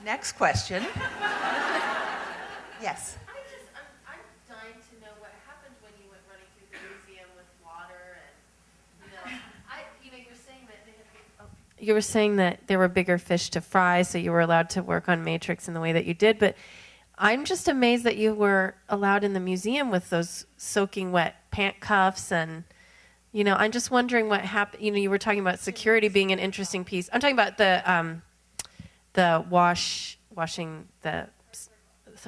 Next question. Yes. I'm dying to know what happened when you went running through the museum with water and, you were saying that there were bigger fish to fry, so you were allowed to work on Matrix in the way that you did, but I'm just amazed that you were allowed in the museum with those soaking wet pant cuffs and, I'm just wondering what happened. You were talking about security being an interesting piece. I'm talking about the washing the,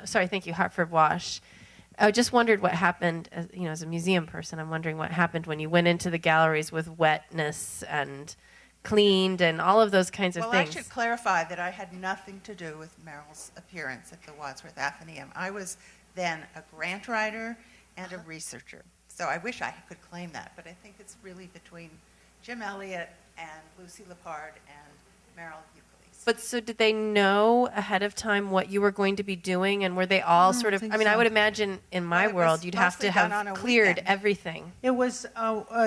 sorry, thank you, Hartford Wash. I just wondered what happened, as a museum person, I'm wondering what happened when you went into the galleries with wetness and cleaned and all of those kinds of things. Well, I should clarify that I had nothing to do with Mierle's appearance at the Wadsworth Athenaeum. I was then a grant writer and a researcher. So I wish I could claim that, but I think it's really between Jim Elliott and Lucy Lepard and Mierle Ukeles. But so did they know ahead of time what you were going to be doing, and were they all sort of, I would imagine in my world you'd have to have cleared everything. It was,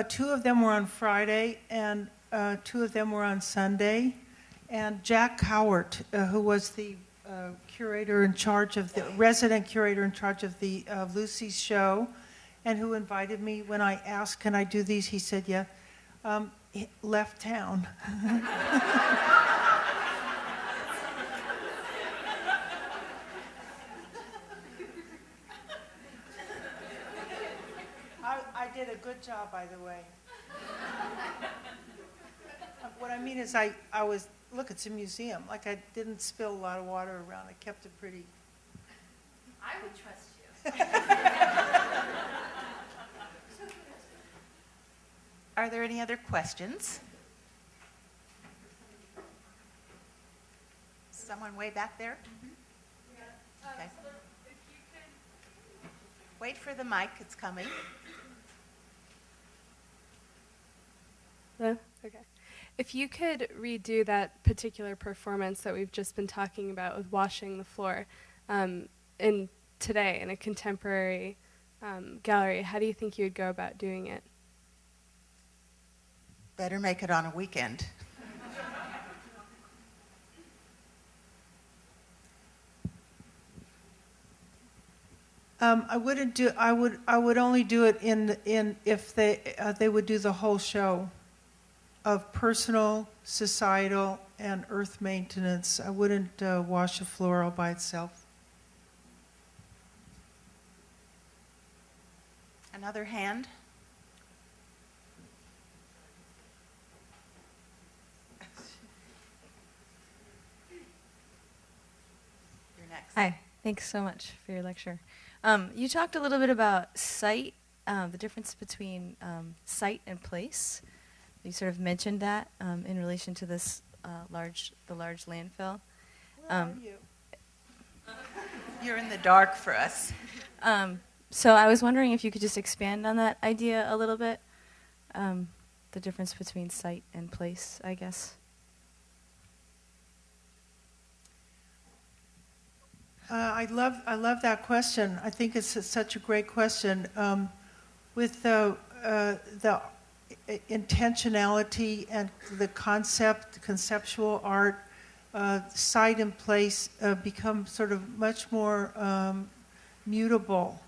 two of them were on Friday, and two of them were on Sunday, and Jack Cowart, who was the curator in charge of the resident curator in charge of the Lucy's show, and who invited me when I asked, "Can I do these?" He said, "Yeah." He left town. I did a good job, by the way. What I mean is I was, look, it's a museum. Like, I didn't spill a lot of water around. I kept it pretty. I would trust you. Are there any other questions? Someone way back there? Yeah. Okay. So if you could... Wait for the mic, it's coming. Hello? Okay. If you could redo that particular performance that we've just been talking about with washing the floor in today in a contemporary gallery, how do you think you would go about doing it? Better make it on a weekend. I wouldn't do. I would only do it in if they would do the whole show of personal, societal, and earth maintenance. I wouldn't wash a floor all by itself. Another hand? You're next. Hi, thanks so much for your lecture. You talked a little bit about sight, the difference between sight and place. You sort of mentioned that in relation to this large landfill. Where are you? You're in the dark for us. So I was wondering if you could just expand on that idea a little bit, the difference between sight and place, I guess. I love that question. I think it's such a great question. With the intentionality and the conceptual art, sight and place become sort of much more mutable.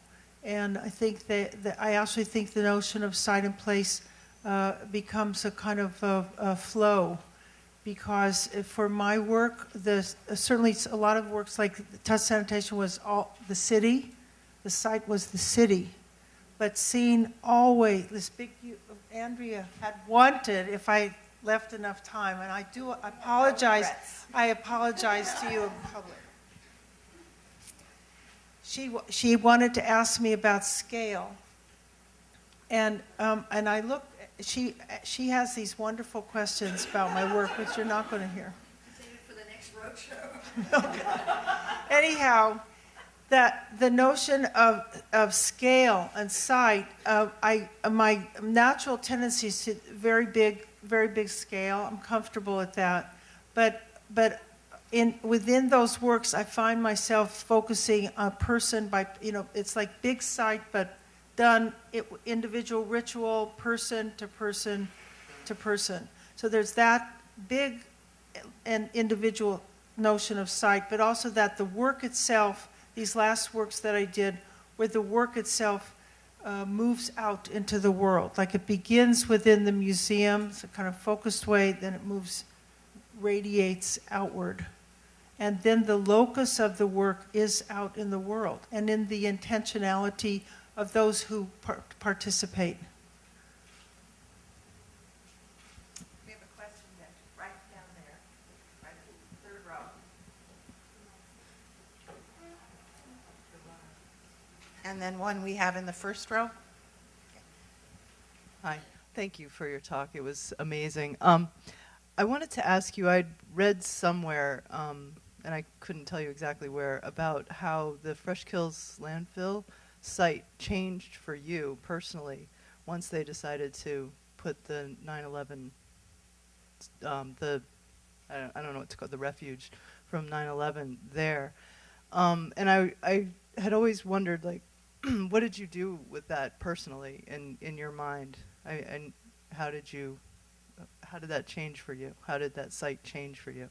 And I think that I actually think the notion of sight and place becomes a kind of a flow. Because for my work, certainly a lot of works like touch sanitation was all the city, the site was the city, but seeing always this big, Andrea had wanted if I left enough time, and I do apologize. I apologize to you in public. She wanted to ask me about scale, and I looked. She has these wonderful questions about my work, which you're not going to hear. Save it for the next roadshow. Okay. Anyhow, the notion of scale and sight, my natural tendency is to very big scale. I'm comfortable at that, but within those works, I find myself focusing on person by it's like big sight, but done individual ritual, person to person to person. So there's that big and individual notion of sight, but also that the work itself, these last works that I did, where the work itself moves out into the world. Like it begins within the museum, it's a kind of focused way, then it radiates outward. And then the locus of the work is out in the world and in the intentionality of those who participate. We have a question right down there, right in the third row. And then one we have in the first row. Hi, thank you for your talk. It was amazing. I wanted to ask you, I'd read somewhere, and I couldn't tell you exactly where, about how the Fresh Kills landfill site changed for you personally once they decided to put the 9/11, I don't know what to call it, the refuge from 9/11 there. And I had always wondered, like, what did you do with that personally in your mind? And how did that change for you? How did that site change for you?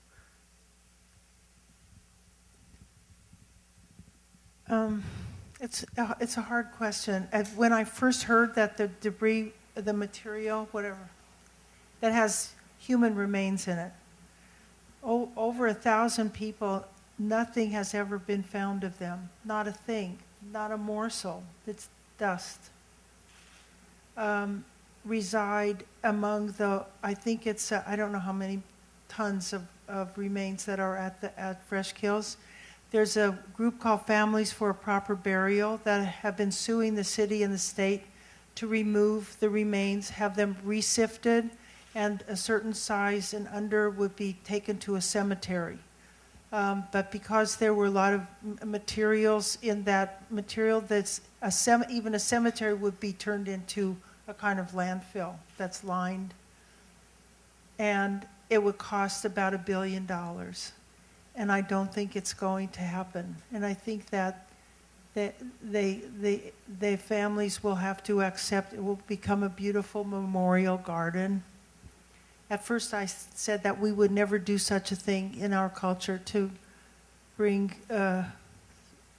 It's a hard question. When I first heard that the debris, the material, whatever, that has human remains in it, over 1,000 people, nothing has ever been found of them. Not a thing, not a morsel. It's dust. Reside among I think it's, I don't know how many tons of remains that are at Fresh Kills. There's a group called Families for a Proper Burial that have been suing the city and the state to remove the remains, have them resifted, and a certain size and under would be taken to a cemetery. But because there were a lot of materials in that material, even a cemetery would be turned into a kind of landfill that's lined. And it would cost about $1 billion. And I don't think it's going to happen. And I think that the families will have to accept it will become a beautiful memorial garden. At first I said that we would never do such a thing in our culture, to bring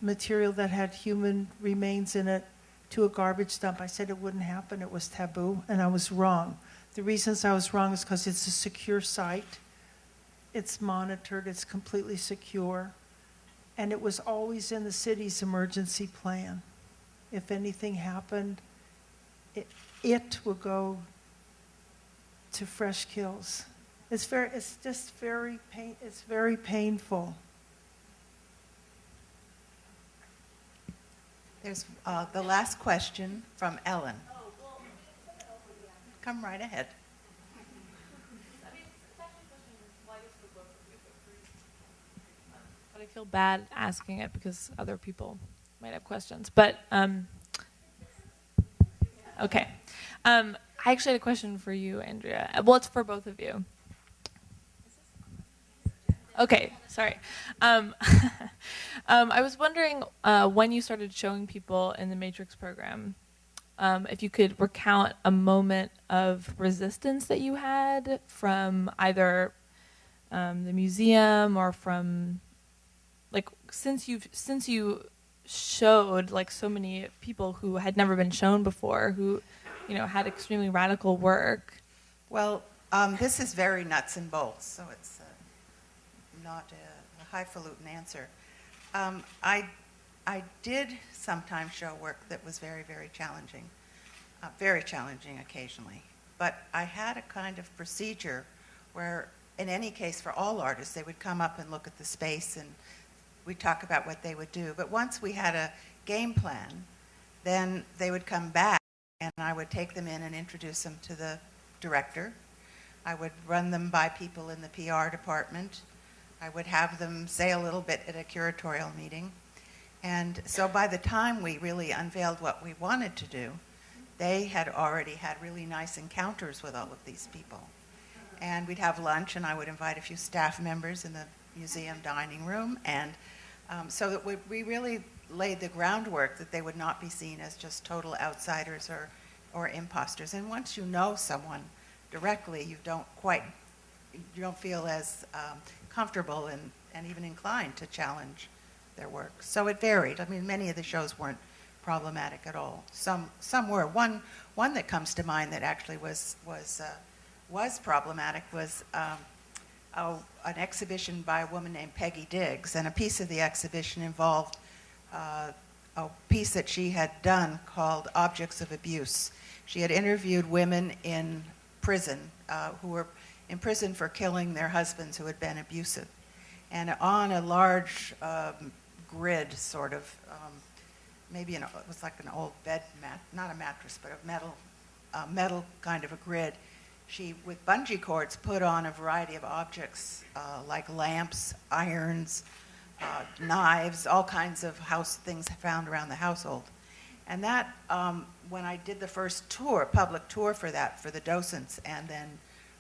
material that had human remains in it to a garbage dump. I said it wouldn't happen, it was taboo, and I was wrong. The reasons I was wrong is because it's a secure site, it's monitored, it's completely secure, and it was always in the city's emergency plan. If anything happened, it would go to Fresh Kills. It's very painful. There's the last question from Ellen. Come right ahead. But I feel bad asking it because other people might have questions. But okay. I actually had a question for you, Andrea. Well, it's for both of you. Okay, sorry. I was wondering when you started showing people in the Matrix program, if you could recount a moment of resistance that you had from either the museum or from, like, since you showed like so many people who had never been shown before, who, you know, had extremely radical work. Well, this is very nuts and bolts, so it's not a highfalutin answer. I did sometimes show work that was very, very challenging occasionally. But I had a kind of procedure where, in any case, for all artists, they would come up and look at the space and we'd talk about what they would do. But once we had a game plan, then they would come back and I would take them in and introduce them to the director. I would run them by people in the PR department. I would have them say a little bit at a curatorial meeting. And so by the time we really unveiled what we wanted to do, they had already had really nice encounters with all of these people. And we'd have lunch, and I would invite a few staff members in the museum dining room. And so that we really laid the groundwork that they would not be seen as just total outsiders or imposters. And once you know someone directly, you don't feel as comfortable and even inclined to challenge their work. So it varied. I mean, many of the shows weren't problematic at all. Some were. One that comes to mind that actually was problematic was an exhibition by a woman named Peggy Diggs, and a piece of the exhibition involved a piece that she had done called Objects of Abuse. She had interviewed women in prison who were in prison for killing their husbands who had been abusive. And on a large grid, sort of, maybe it was like an old bed mat, not a mattress, but a metal kind of a grid, she, with bungee cords, put on a variety of objects like lamps, irons, knives, all kinds of house things found around the household. And that, when I did the first tour, public tour for that, for the docents and then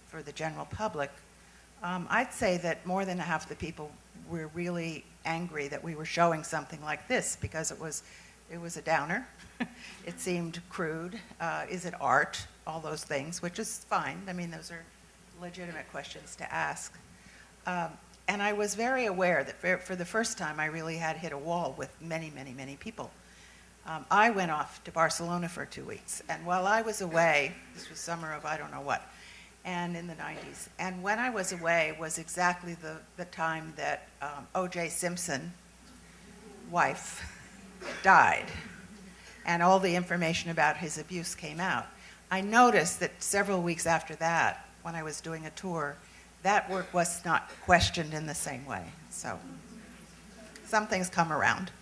for the general public, I'd say that more than half the people were really angry that we were showing something like this, because it was a downer. It seemed crude. Is it art? All those things, which is fine. I mean, those are legitimate questions to ask. And I was very aware that for the first time I really had hit a wall with many, many, many people. I went off to Barcelona for 2 weeks, and while I was away, this was summer of I don't know what, and in the 90s, and when I was away was exactly the time that O.J. Simpson, wife, died, and all the information about his abuse came out. I noticed that several weeks after that, when I was doing a tour, that work was not questioned in the same way. So some things come around.